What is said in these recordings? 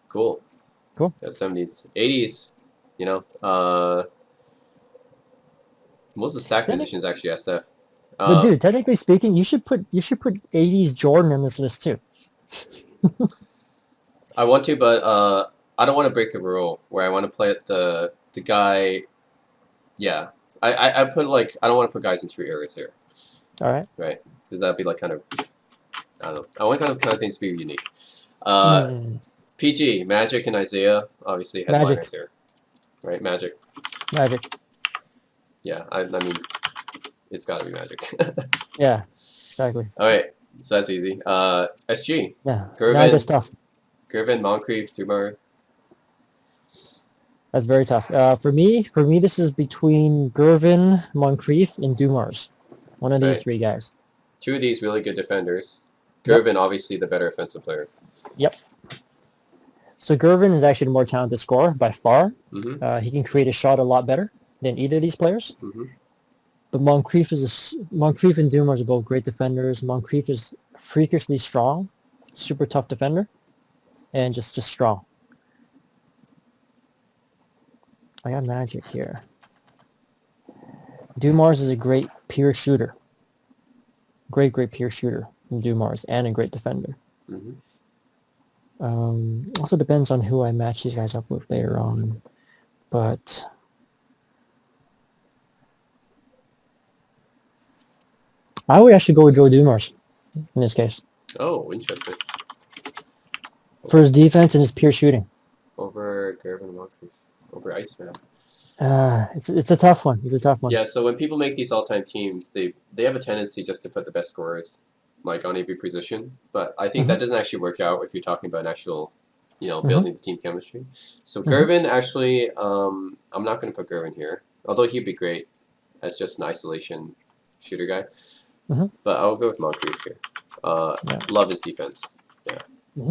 Cool. Cool. Yeah, 70s, 80s. You know, most of the stack Technic- positions actually SF. but Uh, dude, technically speaking, you should put 80s Jordan on this list too. I want to, but I don't want to break the rule where I want to play the guy. Yeah, I put like I don't want to put guys in two areas here, All right. right? Because that'd be like kind of I don't know. I want kind of things to be unique. Uh, Mm, PG, Magic, and Isaiah, obviously Magic, headliners here, right? Magic. Magic. Yeah, I mean, it's got to be Magic. Yeah, exactly. All right, so that's easy. SG, Yeah, now it gets Gervin, tough. Moncrief, Dumar. That's very tough. For me, this is between Gervin, Moncrief, and Dumars. One of All these right, three guys. two of these really good defenders. Yep, Gervin, obviously the better offensive player. yep. So Gervin is actually the more talented scorer by far. Mm-hmm. He can create a shot a lot better than either of these players. Mm-hmm. But Moncrief and Dumars are both great defenders. Moncrief is freakishly strong, super tough defender, and just strong. I got Magic here. Dumars is a great pure shooter. Great pure shooter from Dumars, and a great defender. Mm-hmm. Also depends on who I match these guys up with later on, but I would actually go with Joe Dumars in this case Oh, interesting. for his defense and his pure shooting. Over Gervin, Moncrief. Over Iceman. It's a tough one. It's a tough one. Yeah, so when people make these all-time teams, they have a tendency just to put the best scorers like on every position. But I think that doesn't actually work out if you're talking about an actual, building the team chemistry. So Gervin actually, I'm not going to put Gervin here, although he'd be great as just an isolation shooter guy. But I'll go with Moncrief here. Love his defense. Yeah.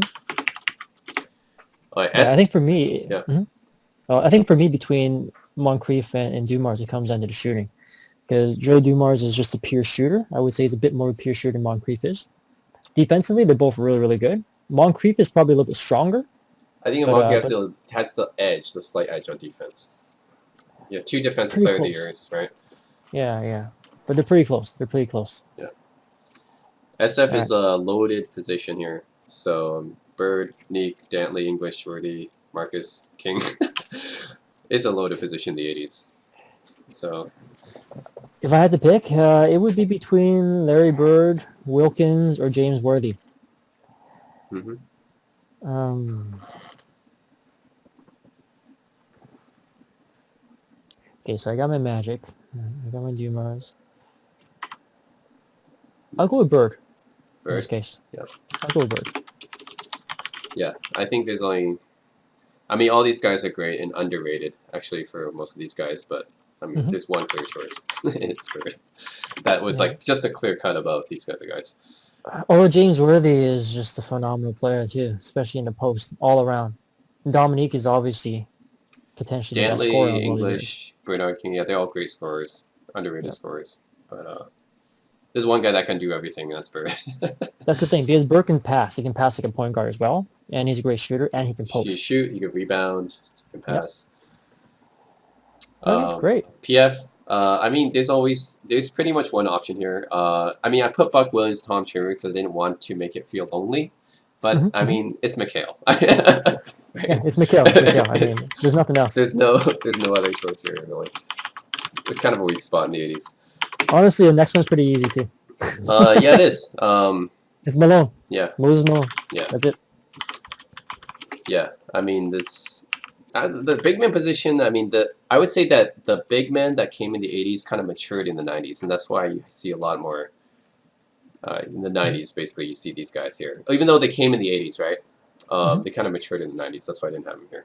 I think for me, Yeah. I think for me between Moncrief and Dumars, it comes down to the shooting. Because Joe Dumars is just a pure shooter. I would say he's a bit more of a pure shooter than Moncrief is. Defensively, they're both really good. Moncrief is probably a little bit stronger. I think Moncrief has the edge, the slight edge on defense. Yeah, two defensive player of the years, right? Yeah. But they're pretty close. Yeah. SF is a loaded position here. So Bird, Neek, Dantley, English, Shorty, Marcus, King. It's a loaded position in the 80s. So if I had to pick, it would be between Larry Bird, Wilkins, or James Worthy. Okay, so I got my Magic. I got my Dumars. I'll go with Bird. In this case. Yeah. I'll go with Bird. Yeah, I think there's only... I mean, all these guys are great and underrated, actually, for most of these guys, but I mean, there's one clear choice. It's Bird. That was like just a clear cut above these other guys. Although James Worthy is just a phenomenal player too, especially in the post, all around. Dominique is obviously potentially the best scorer. Dantley, English, Bernard King, yeah, they're all great scorers, underrated scorers. But there's one guy that can do everything, and that's Bird. That's the thing, because Bird can pass. He can pass like a point guard as well, and he's a great shooter, and he can post. He can shoot, he can rebound, he can pass. Great. PF, I mean, there's pretty much one option here. I mean, I put Buck Williams, Tom Cherry because I didn't want to make it feel lonely, but I mean, it's McHale. Yeah, it's McHale. I mean, there's nothing else. There's no other choice here, really. It's kind of a weak spot in the 80s. Honestly, the next one's pretty easy too. Yeah, it is. It's Malone. Yeah. Moses Malone. Yeah. That's it. Yeah, I mean the big man position. I mean I would say that the big men that came in the 80s kind of matured in the 90s, and that's why you see a lot more in the 90s. Basically, you see these guys here, even though they came in the 80s, right? They kind of matured in the 90s. That's why I didn't have them here.